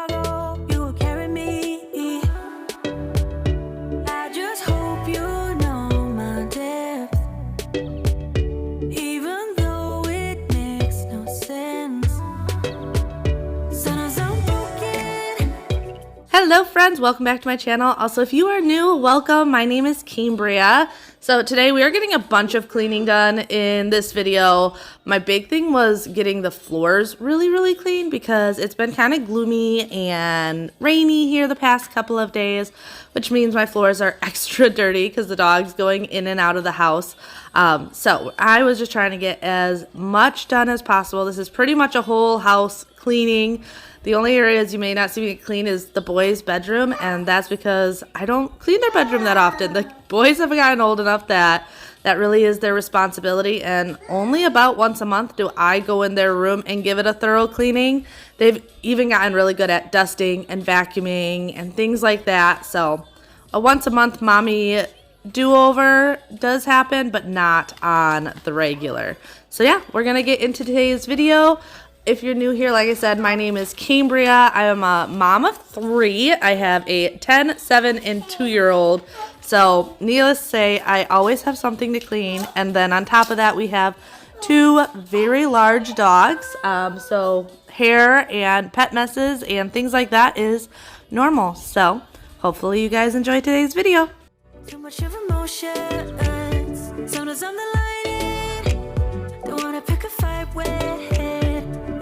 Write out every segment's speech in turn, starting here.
I go, you will carry me. I just hope you know my depth, even though it makes no sense. Sometimes I'm broken. Hello friends, welcome back to my channel. Also, if you are new, welcome. My name is Cambriea. So today we are getting a bunch of cleaning done in this video. My big thing was getting the floors really clean because it's been kind of gloomy and rainy here the past couple of days, which means my floors are extra dirty because the dog's going in and out of the house. So I was just trying to get as much done as possible. This is pretty much a whole house cleaning. The only areas you may not see me clean is the boys' bedroom, and that's because I don't clean their bedroom that often. The boys have gotten old enough that really is their responsibility, and only about once a month do I go in their room and give it a thorough cleaning. They've even gotten really good at dusting and vacuuming and things like that, so a once a month mommy do-over does happen, but not on the regular. So yeah, we're gonna get into today's video. If you're new here, like I said, my name is Cambriea. I am a mom of 3. I have a 10, 7, and 2-year-old. So needless to say, I always have something to clean. And then on top of that, we have 2 very large dogs. So hair and pet messes and things like that is normal. So hopefully you guys enjoy today's video. Too much of emotions. Sometimes I'm the light. Don't wanna pick a fight with.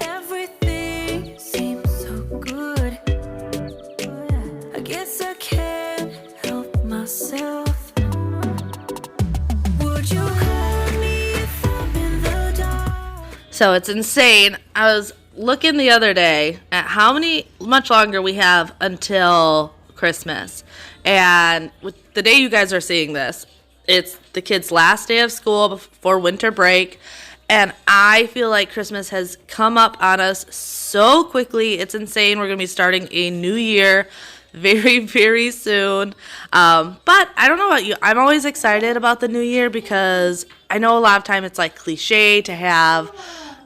Everything seems so good. I guess I can't help myself. Would you hurt me if I'm in the dark? So it's insane. I was looking the other day at how much longer we have until Christmas. And with the day you guys are seeing this, it's the kids' last day of school before winter break. And I feel like Christmas has come up on us so quickly. It's insane. We're going to be starting a new year very soon. But I don't know about you. I'm always excited about the new year because I know a lot of time it's like cliche to have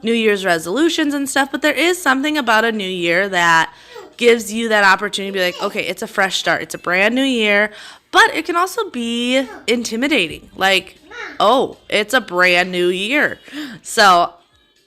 New Year's resolutions and stuff. But there is something about a new year that gives you that opportunity to be like, okay, it's a fresh start. It's a brand new year. But it can also be intimidating. Like, oh, it's a brand new year. So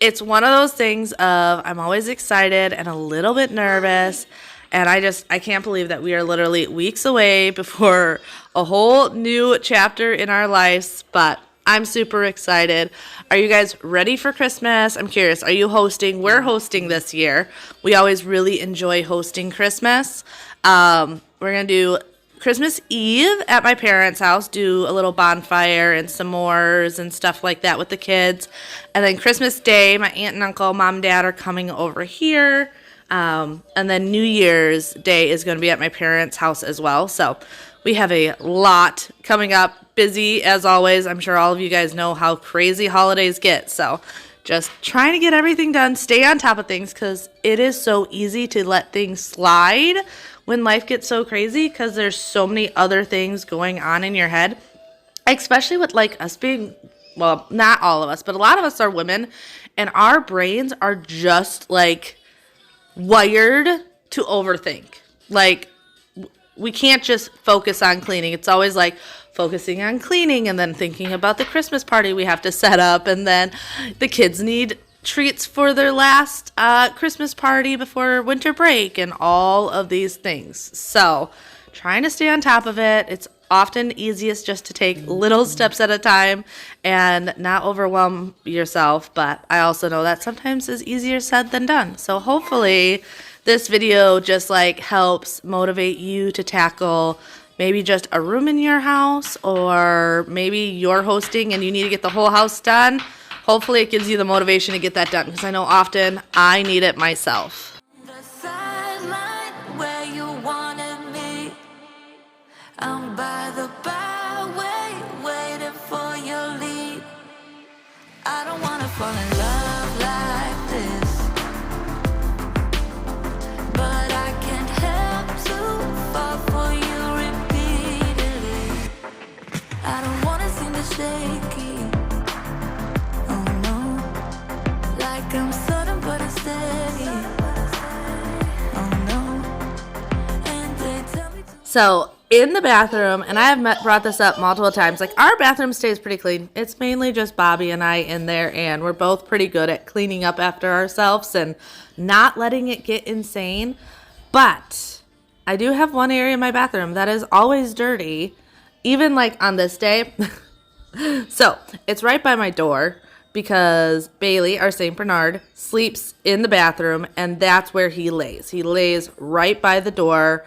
it's one of those things of I'm always excited and a little bit nervous. And I can't believe that we are literally weeks away before a whole new chapter in our lives. But I'm super excited. Are you guys ready for Christmas? I'm curious. Are you hosting? We're hosting this year. We always really enjoy hosting Christmas. We're going to do Christmas Eve at my parents' house, do a little bonfire and s'mores and stuff like that with the kids. And then Christmas Day, my aunt and uncle, mom and dad are coming over here. And then New Year's Day is going to be at my parents' house as well. So we have a lot coming up. Busy as always. I'm sure all of you guys know how crazy holidays get. So just trying to get everything done, stay on top of things because it is so easy to let things slide when life gets so crazy because there's so many other things going on in your head, especially with like us being, well, not all of us, but a lot of us are women and our brains are just like wired to overthink. Like we can't just focus on cleaning. It's always like focusing on cleaning and then thinking about the Christmas party we have to set up, and then the kids need treats for their last Christmas party before winter break and all of these things. So trying to stay on top of it. It's often easiest just to take little steps at a time and not overwhelm yourself, but I also know that sometimes is easier said than done. So hopefully this video just like helps motivate you to tackle maybe just a room in your house, or maybe you're hosting and you need to get the whole house done. Hopefully it gives you the motivation to get that done because I know often I need it myself. The sideline where you wanted me. I'm by the byway waiting for your lead. I don't wanna fall in love like this, but I can't help to fall for you repeatedly. I don't wanna seem to shaky. Oh no, like I'm sudden but I'm steady. Oh no. So in the bathroom, and I have brought this up multiple times, like our bathroom stays pretty clean. It's mainly just Bobby and I in there, and we're both pretty good at cleaning up after ourselves and not letting it get insane. But I do have one area in my bathroom that is always dirty, even like on this day. So it's right by my door because Bailey, our St. Bernard, sleeps in the bathroom, and that's where he lays. He lays right by the door.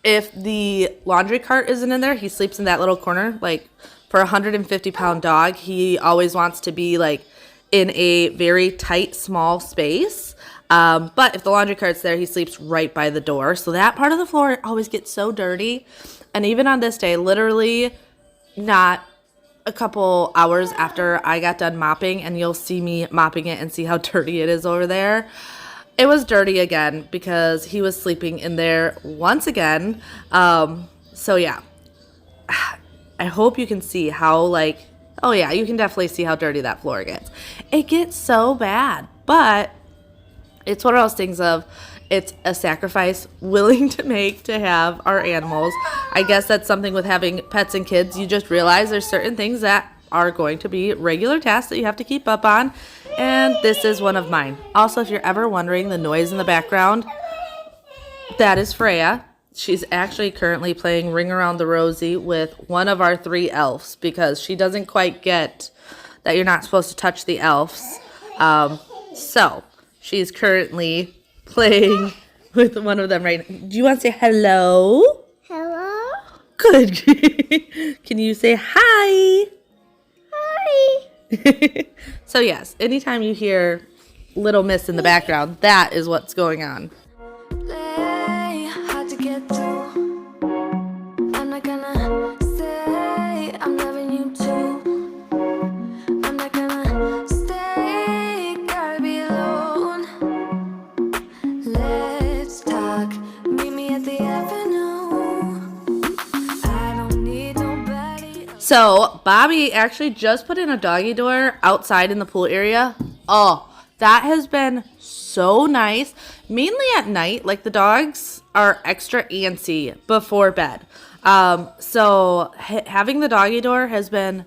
If the laundry cart isn't in there, he sleeps in that little corner. Like for a 150-pound dog, he always wants to be like in a very tight, small space. But if the laundry cart's there, he sleeps right by the door. So that part of the floor always gets so dirty. And even on this day, literally not a couple hours after I got done mopping, and you'll see me mopping it and see how dirty it is over there. It was dirty again because he was sleeping in there once again. So yeah, I hope you can see how like, oh yeah, you can definitely see how dirty that floor gets. It gets so bad, but it's one of those things of it's a sacrifice willing to make to have our animals. I guess that's something with having pets and kids. You just realize there's certain things that are going to be regular tasks that you have to keep up on. And this is one of mine. Also, if you're ever wondering the noise in the background, that is Freya. She's actually currently playing Ring Around the Rosie with one of our 3 elves because she doesn't quite get that you're not supposed to touch the elves. So she's currently playing with one of them right now. Do you want to say hello? Hello? Good. Can you say hi? Hi. So yes, anytime you hear Little Miss in the background, that is what's going on. Hard to get through. I'm not gonna say I'm loving you too. I'm not gonna stay, gotta be alone. Let's talk, meet me at the avenue. I don't need nobody. So Bobby actually just put in a doggy door outside in the pool area. Oh, that has been so nice. Mainly at night, like the dogs are extra antsy before bed. So having the doggy door has been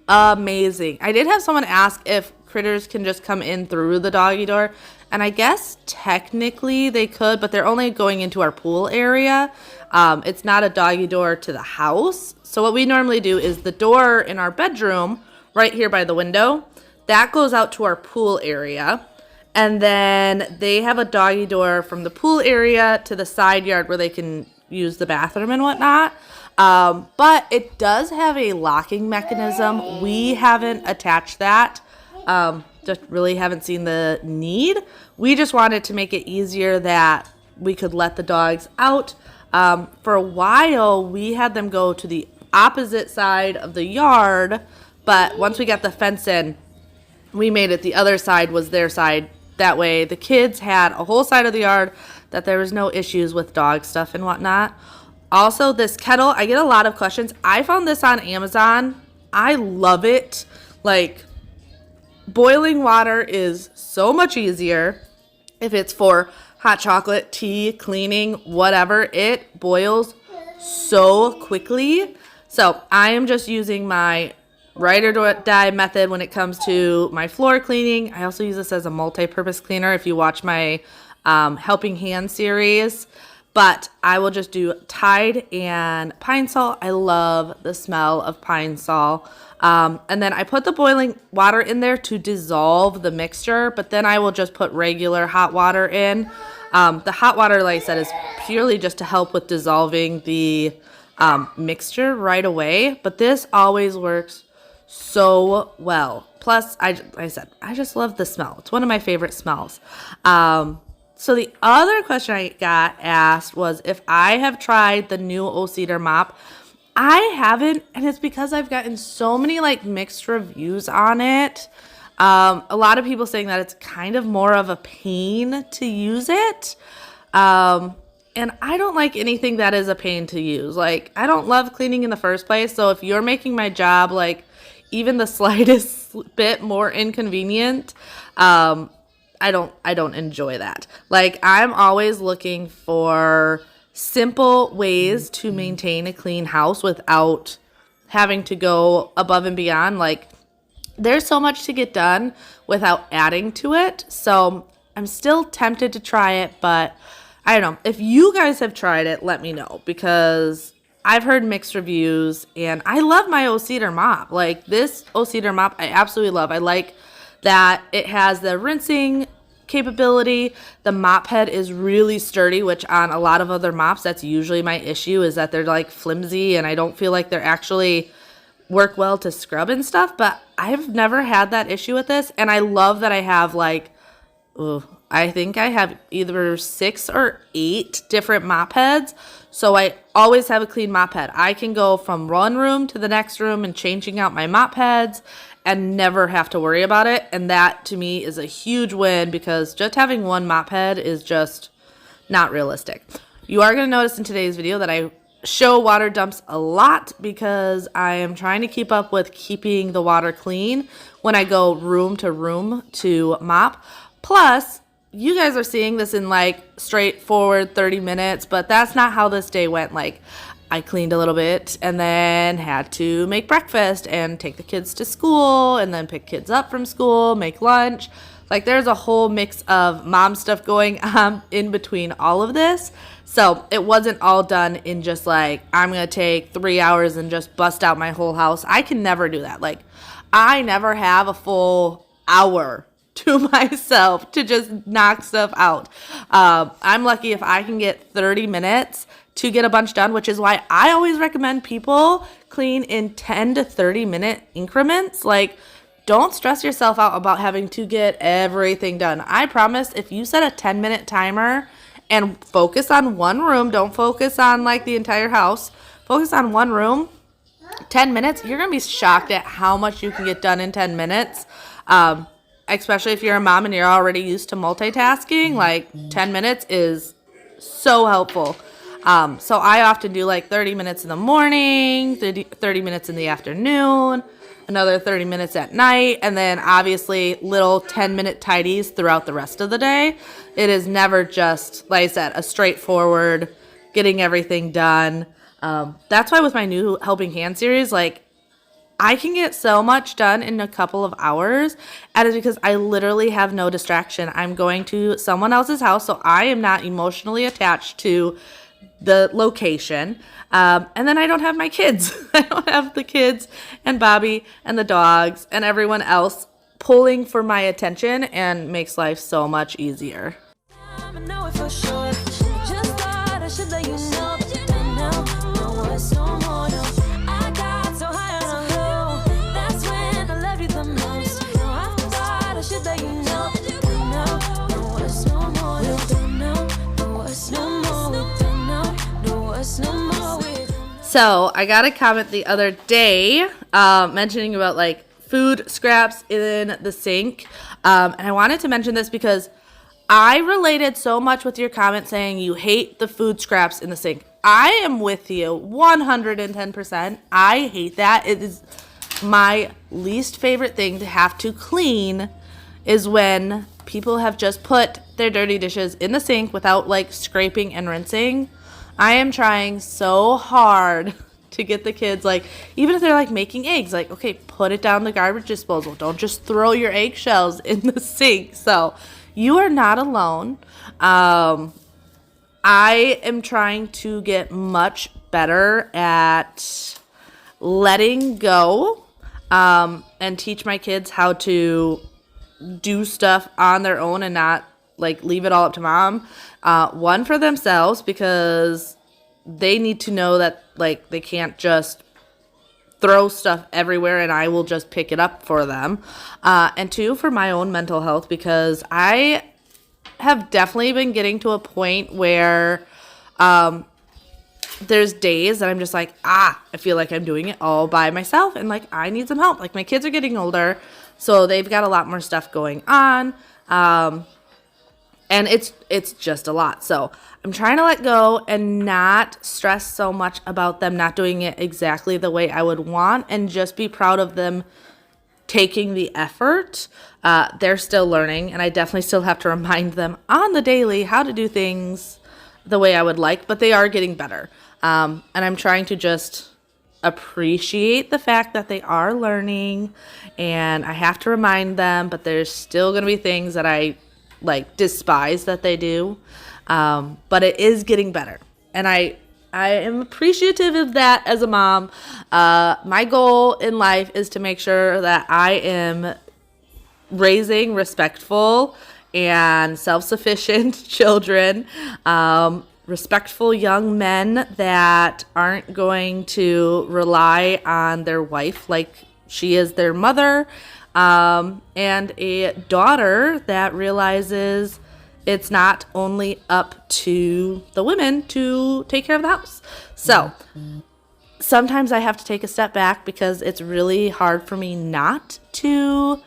amazing. I did have someone ask if critters can just come in through the doggy door, and I guess technically they could, but they're only going into our pool area. It's not a doggy door to the house. So what we normally do is the door in our bedroom right here by the window, that goes out to our pool area. And then they have a doggy door from the pool area to the side yard where they can use the bathroom and whatnot. But it does have a locking mechanism. We haven't attached that. Just really haven't seen the need. We just wanted to make it easier that we could let the dogs out. For a while, we had them go to the opposite side of the yard. But once we got the fence in, we made it the other side was their side. That way the kids had a whole side of the yard that there was no issues with dog stuff and whatnot. Also, this kettle, I get a lot of questions. I found this on Amazon. I love it. Like, boiling water is so much easier. If it's for hot chocolate, tea, cleaning, whatever, it boils so quickly. So I am just using my ride or die method when it comes to my floor cleaning. I also use this as a multi-purpose cleaner if you watch my Helping Hand series. But I will just do Tide and pine salt. I love the smell of pine salt. And then I put the boiling water in there to dissolve the mixture, but then I will just put regular hot water in. The hot water, like I said, is purely just to help with dissolving the mixture right away. But this always works so well. Plus, I said, I just love the smell. It's one of my favorite smells. So the other question I got asked was if I have tried the new O-Cedar mop. I haven't, and it's because I've gotten so many like mixed reviews on it. A lot of people saying that it's kind of more of a pain to use it. And I don't like anything that is a pain to use. Like, I don't love cleaning in the first place. So if you're making my job like even the slightest bit more inconvenient, I don't enjoy that. Like, I'm always looking for simple ways to maintain a clean house without having to go above and beyond. Like, there's so much to get done without adding to it. So I'm still tempted to try it, but I don't know. If you guys have tried it, let me know, because I've heard mixed reviews, and I love my O-Cedar mop. Like, this O-Cedar mop, I absolutely love. I like that it has the rinsing capability. The mop head is really sturdy, which on a lot of other mops, that's usually my issue, is that they're like flimsy, and I don't feel like they're actually work well to scrub and stuff. But I've never had that issue with this, and I love that I have like, I think I have either 6 or 8 different mop heads. So I always have a clean mop head. I can go from one room to the next room and changing out my mop heads and never have to worry about it. And that to me is a huge win, because just having one mop head is just not realistic. You are going to notice in today's video that I show water dumps a lot, because I am trying to keep up with keeping the water clean when I go room to mop. Plus, you guys are seeing this in like straightforward 30 minutes, but that's not how this day went. Like, I cleaned a little bit and then had to make breakfast and take the kids to school and then pick kids up from school, make lunch. Like, there's a whole mix of mom stuff going on in between all of this. So it wasn't all done in just like, I'm going to take 3 hours and just bust out my whole house. I can never do that. Like, I never have a full hour to myself to just knock stuff out. I'm lucky if I can get 30 minutes to get a bunch done, which is why I always recommend people clean in 10 to 30 minute increments. Like, don't stress yourself out about having to get everything done. I promise, if you set a 10-minute timer and focus on one room, don't focus on like the entire house, focus on one room, 10 minutes, you're going to be shocked at how much you can get done in 10 minutes. Especially if you're a mom and you're already used to multitasking, like 10 minutes is so helpful. So I often do like 30 minutes in the morning, 30 minutes in the afternoon, another 30 minutes at night, and then obviously little 10-minute tidies throughout the rest of the day. It is never just, like I said, a straightforward getting everything done. That's why with my new Helping Hand series, like, I can get so much done in a couple of hours, and it's because I literally have no distraction. I'm going to someone else's house, so I am not emotionally attached to the location. And then I don't have my kids. I don't have the kids and Bobby and the dogs and everyone else pulling for my attention, and makes life so much easier. So I got a comment the other day mentioning about like food scraps in the sink. And I wanted to mention this because I related so much with your comment saying you hate the food scraps in the sink. I am with you 110%. I hate that. It is my least favorite thing to have to clean, is when people have just put their dirty dishes in the sink without like scraping and rinsing. I am trying so hard to get the kids, like, even if they're like making eggs, like, okay, put it down the garbage disposal. Don't just throw your eggshells in the sink. So you are not alone. I am trying to get much better at letting go and teach my kids how to do stuff on their own and not like leave it all up to mom. One, for themselves, because they need to know that like they can't just throw stuff everywhere and I will just pick it up for them. And two, for my own mental health, because I have definitely been getting to a point where there's days that I'm just like, I feel like I'm doing it all by myself and like I need some help. Like, my kids are getting older, so they've got a lot more stuff going on. And it's just a lot. So I'm trying to let go and not stress so much about them not doing it exactly the way I would want, and just be proud of them taking the effort. They're still learning, and I definitely still have to remind them on the daily how to do things the way I would like, but they are getting better. And I'm trying to just appreciate the fact that they are learning, and I have to remind them, but there's still going to be things that I like despise that they do. But it is getting better. And I am appreciative of that as a mom. My goal in life is to make sure that I am raising respectful and self-sufficient children, respectful young men that aren't going to rely on their wife like she is their mother, and a daughter that realizes it's not only up to the women to take care of the house. So sometimes I have to take a step back because it's really hard for me not to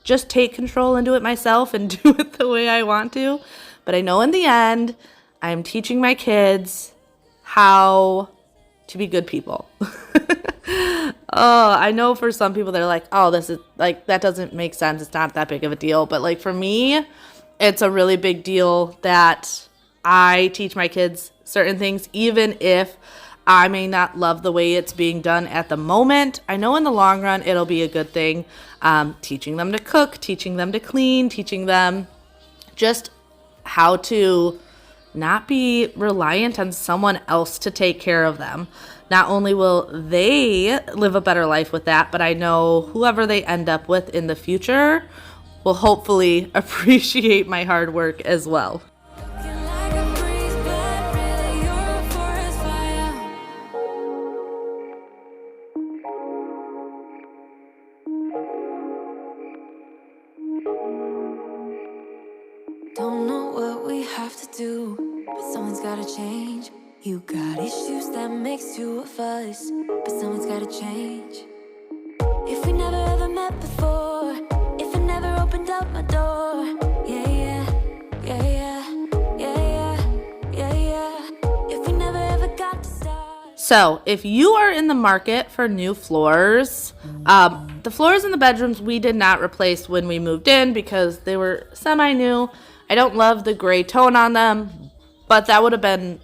just take control and do it myself and do it the way I want to. But I know in the end, I'm teaching my kids how to be good people. Oh, I know for some people they're like, oh, this is like, that doesn't make sense. It's not that big of a deal. But like for me, it's a really big deal that I teach my kids certain things, even if I may not love the way it's being done at the moment. I know in the long run, it'll be a good thing. Teaching them to cook, teaching them to clean, teaching them just how to not be reliant on someone else to take care of them. Not only will they live a better life with that, but I know whoever they end up with in the future will hopefully appreciate my hard work as well. Looking like a breeze, but really you're a forest fire. Don't know what we have to do, but someone's gotta change. You got issues that makes two of us, but someone's gotta change. If we never ever met before, if I never opened up my door, yeah, yeah, yeah, yeah, yeah, yeah, yeah, yeah. If we never ever got to start. So if you are in the market for new floors, the floors in the bedrooms we did not replace when we moved in because they were semi-new. I don't love the gray tone on them, but that would have been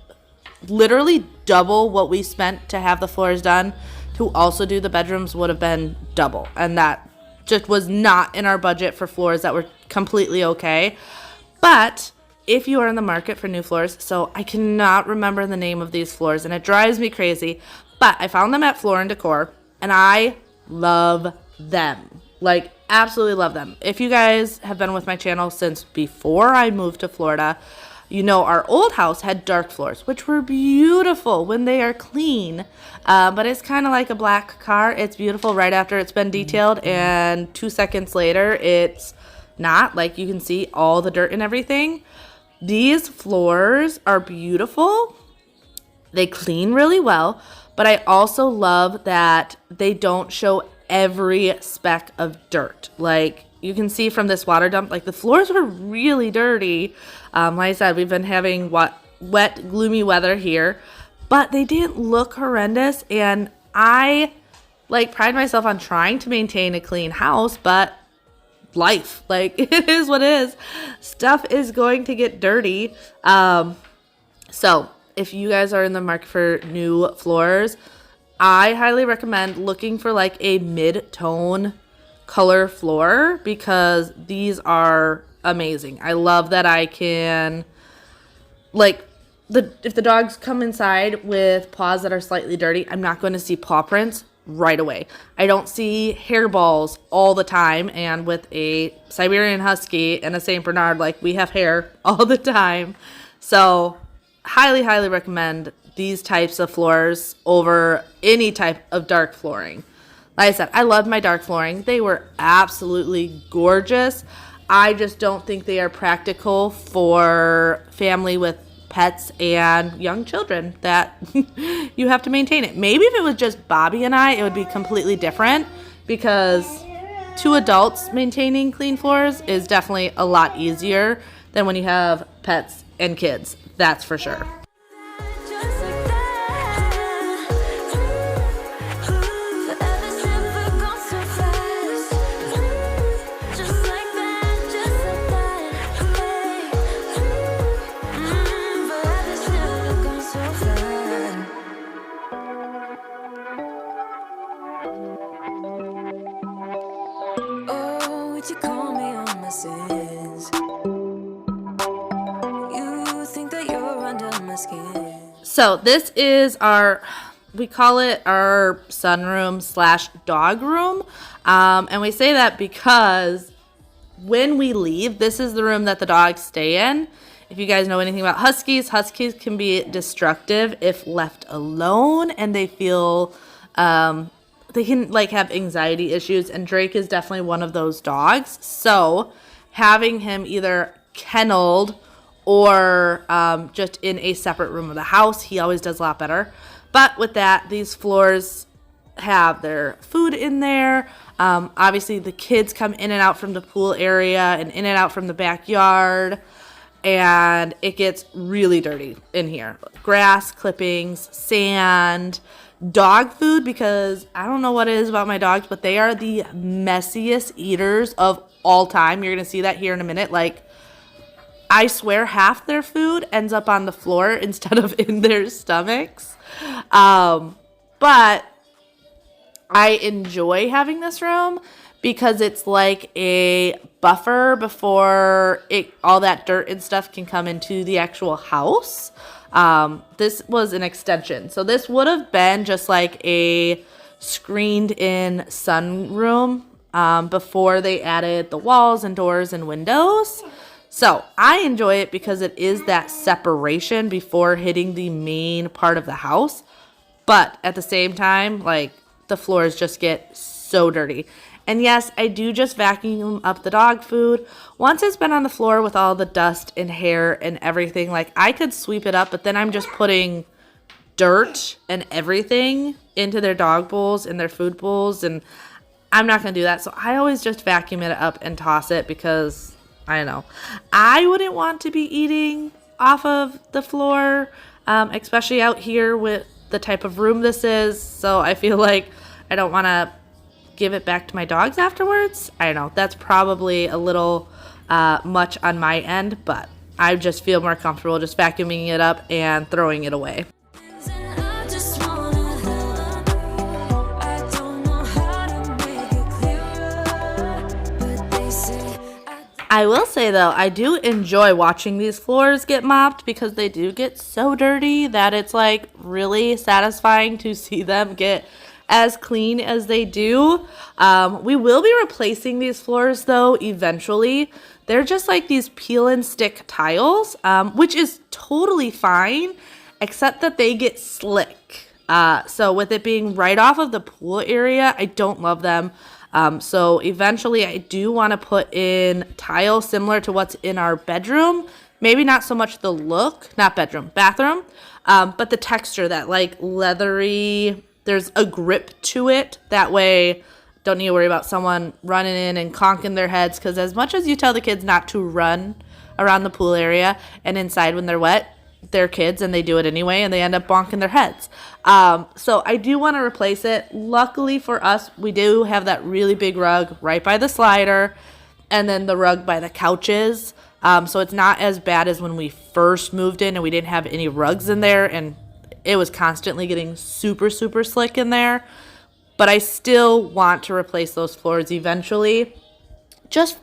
literally double what we spent to have the floors done. To also do the bedrooms would have been double, and that just was not in our budget for floors that were completely okay. But if you are in the market for new floors, so I cannot remember the name of these floors and it drives me crazy, but I found them at Floor and Decor and I love them. Like, absolutely love them. If you guys have been with my channel since before I moved to Florida, you know our old house had dark floors, which were beautiful when they are clean. But it's kind of like a black car. It's beautiful right after it's been detailed, and 2 seconds later, it's not. Like, you can see all the dirt and everything. These floors are beautiful. They clean really well, but I also love that they don't show every speck of dirt. Like, you can see from this water dump, like the floors were really dirty. Like I said, we've been having wet, gloomy weather here, but they didn't look horrendous. And I like pride myself on trying to maintain a clean house, but life, like it is what it is. Stuff is going to get dirty. So if you guys are in the market for new floors, I highly recommend looking for like a mid-tone color floor because these are amazing. I love that I can, like, if the dogs come inside with paws that are slightly dirty, I'm not going to see paw prints right away. I don't see hairballs all the time, and with a Siberian Husky and a St. Bernard, like, we have hair all the time. So highly, highly recommend these types of floors over any type of dark flooring. Like I said, I loved my dark flooring. They were absolutely gorgeous. I just don't think they are practical for family with pets and young children that you have to maintain it. Maybe if it was just Bobby and I, it would be completely different because 2 adults maintaining clean floors is definitely a lot easier than when you have pets and kids. That's for sure. Just like that. Forever's never gone so fast. Just like that, just like that. Forever's never So this is we call it our sunroom / dog room. And we say that because when we leave, this is the room that the dogs stay in. If you guys know anything about huskies can be destructive if left alone, and they feel they can like have anxiety issues, and Drake is definitely one of those dogs. So having him either kenneled or just in a separate room of the house, he always does a lot better. But with that, these floors have their food in there. Obviously, the kids come in and out from the pool area and in and out from the backyard, and it gets really dirty in here. Grass clippings, sand, dog food, because I don't know what it is about my dogs, but they are the messiest eaters of all time. You're going to see that here in a minute. Like, I swear half their food ends up on the floor instead of in their stomachs. But I enjoy having this room because it's like a buffer before all that dirt and stuff can come into the actual house. This was an extension. So this would have been just like a screened in sunroom before they added the walls and doors and windows. So I enjoy it because it is that separation before hitting the main part of the house. But at the same time, like, the floors just get so dirty. And yes, I do just vacuum up the dog food. Once it's been on the floor with all the dust and hair and everything, like, I could sweep it up, but then I'm just putting dirt and everything into their dog bowls and their food bowls, and I'm not going to do that. So I always just vacuum it up and toss it because, I don't know, I wouldn't want to be eating off of the floor, especially out here with the type of room this is. So I feel like I don't want to give it back to my dogs afterwards. I don't know. That's probably a little much on my end, but I just feel more comfortable just vacuuming it up and throwing it away. I will say, though, I do enjoy watching these floors get mopped because they do get so dirty that it's like really satisfying to see them get as clean as they do. We will be replacing these floors, though, eventually. They're just like these peel and stick tiles, which is totally fine, except that they get slick. So with it being right off of the pool area, I don't love them. So eventually I do want to put in tile similar to what's in our bedroom. Maybe not so much the look, bathroom, but the texture, that like leathery, there's a grip to it. That way, don't need to worry about someone running in and conking their heads, because as much as you tell the kids not to run around the pool area and inside when they're wet, they're kids and they do it anyway, and they end up bonking their heads. So I do want to replace it. Luckily for us, we do have that really big rug right by the slider, and then the rug by the couches. So it's not as bad as when we first moved in and we didn't have any rugs in there, and it was constantly getting super, super slick in there. But I still want to replace those floors eventually. Just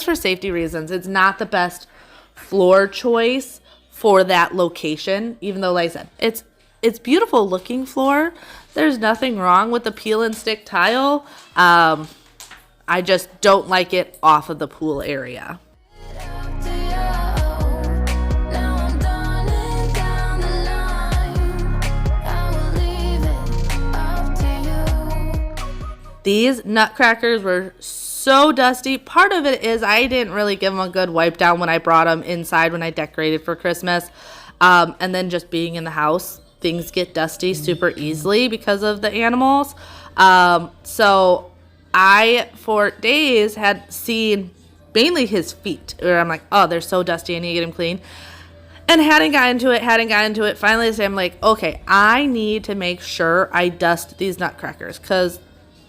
for safety reasons. It's not the best floor choice for that location, even though, like I said, it's beautiful looking floor. There's nothing wrong with the peel and stick tile. I just don't like it off of the pool area. These nutcrackers were so dusty. Part of it is I didn't really give them a good wipe down when I brought them inside when I decorated for Christmas. And then just being in the house, things get dusty super easily because of the animals. So I, for days, had seen mainly his feet, where I'm like, oh, they're so dusty, I need to get them clean. And hadn't gotten into it. Finally, I'm like, okay, I need to make sure I dust these nutcrackers, because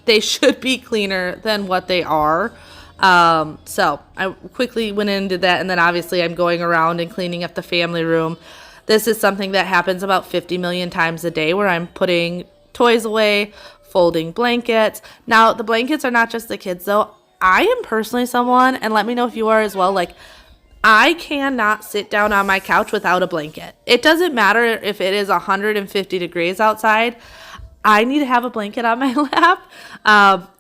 they should be cleaner than what they are. So I quickly went in and did that. And then obviously I'm going around and cleaning up the family room. This is something that happens about 50 million times a day, where I'm putting toys away, folding blankets. Now, the blankets are not just the kids, though. I am personally someone, and let me know if you are as well, like, I cannot sit down on my couch without a blanket. It doesn't matter if it is 150 degrees outside. I need to have a blanket on my lap.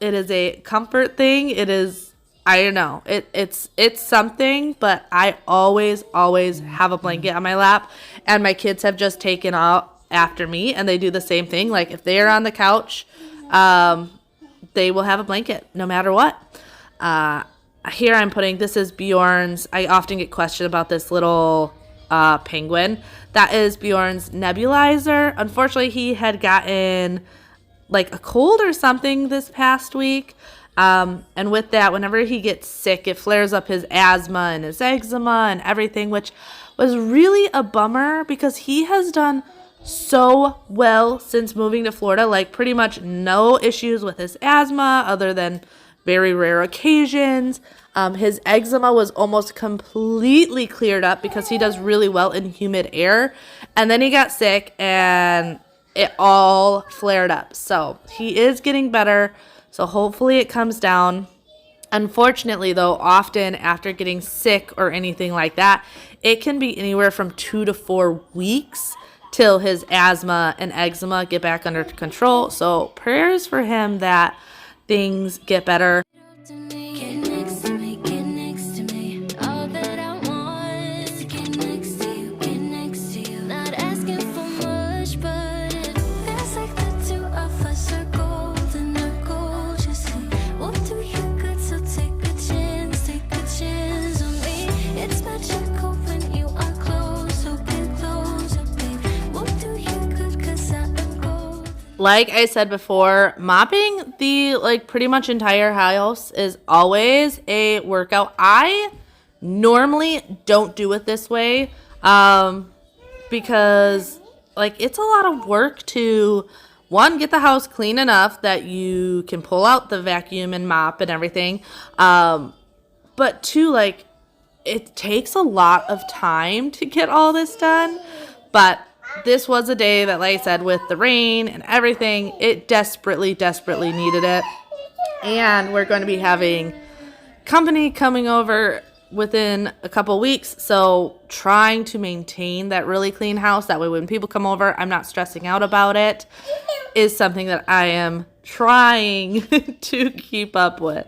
It is a comfort thing. It is, I don't know. It's something, but I always have a blanket on my lap. And my kids have just taken out after me, and they do the same thing. Like if they are on the couch, they will have a blanket no matter what. Here I'm putting, this is Bjorn's. I often get questioned about this little penguin. That is Bjorn's nebulizer. Unfortunately, he had gotten like a cold or something this past week. And with that, whenever he gets sick, it flares up his asthma and his eczema and everything, which was really a bummer because he has done so well since moving to Florida. Like pretty much no issues with his asthma other than very rare occasions. His eczema was almost completely cleared up because he does really well in humid air. And then he got sick and it all flared up. So he is getting better. So hopefully it comes down. Unfortunately, though, often after getting sick or anything like that, it can be anywhere from 2 to 4 weeks till his asthma and eczema get back under control. So prayers for him that things get better. Get next to me, get next to me. All that I want is to get next to you, get next to you. Not asking for much, but it feels like the two of us are golden, are gorgeous. We'll do you good, so take a chance on me. It's magical when you are close, so get closer, babe. We'll do you good, 'cause I am golden. Like I said before, mopping the pretty much entire house is always a workout. I normally don't do it this way because it's a lot of work to, one, get the house clean enough that you can pull out the vacuum and mop and everything. But two, it takes a lot of time to get all this done. But this was a day that, like I said, with the rain and everything, it desperately needed it. And we're going to be having company coming over within a couple weeks. So trying to maintain that really clean house. That way when people come over, I'm not stressing out about it, is something that I am trying to keep up with.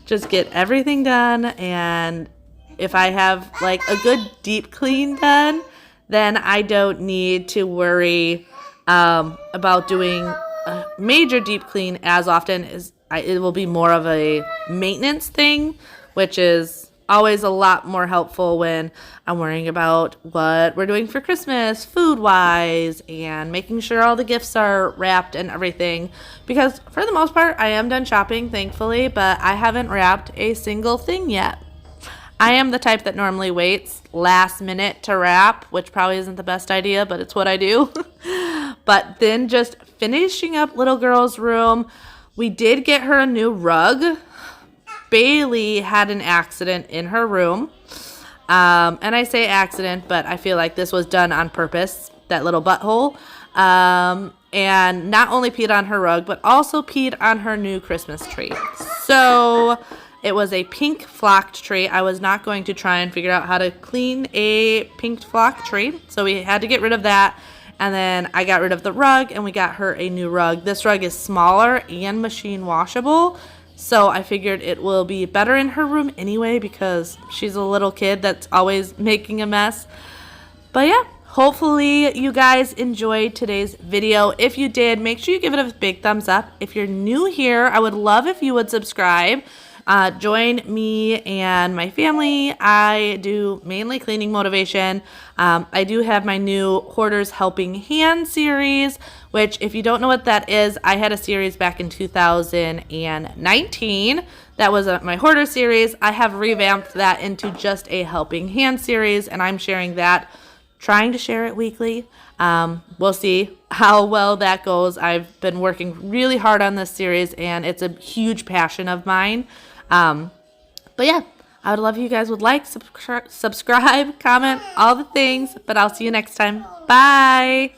Just get everything done. And if I have a good deep clean done, then I don't need to worry about doing a major deep clean as often. It will be more of a maintenance thing, which is always a lot more helpful when I'm worrying about what we're doing for Christmas, food-wise, and making sure all the gifts are wrapped and everything. Because for the most part, I am done shopping, thankfully, but I haven't wrapped a single thing yet. I am the type that normally waits last minute to wrap, which probably isn't the best idea, but it's what I do. But then just finishing up little girl's room. We did get her a new rug. Bailey had an accident in her room. And I say accident, but I feel like this was done on purpose, that little butthole. And not only peed on her rug, but also peed on her new Christmas tree. So it was a pink flocked tree. I was not going to try and figure out how to clean a pink flocked tree. So we had to get rid of that. And then I got rid of the rug and we got her a new rug. This rug is smaller and machine washable. So I figured it will be better in her room anyway because she's a little kid that's always making a mess. But yeah, hopefully you guys enjoyed today's video. If you did, make sure you give it a big thumbs up. If you're new here, I would love if you would subscribe. Join me and my family. I do mainly cleaning motivation. I do have my new Hoarders Helping Hand series, which if you don't know what that is, I had a series back in 2019. That was my Hoarder series. I have revamped that into just a Helping Hand series, and I'm sharing that, trying to share it weekly. We'll see how well that goes. I've been working really hard on this series, and it's a huge passion of mine. But yeah, I would love if you guys would subscribe, comment, all the things, but I'll see you next time. Bye.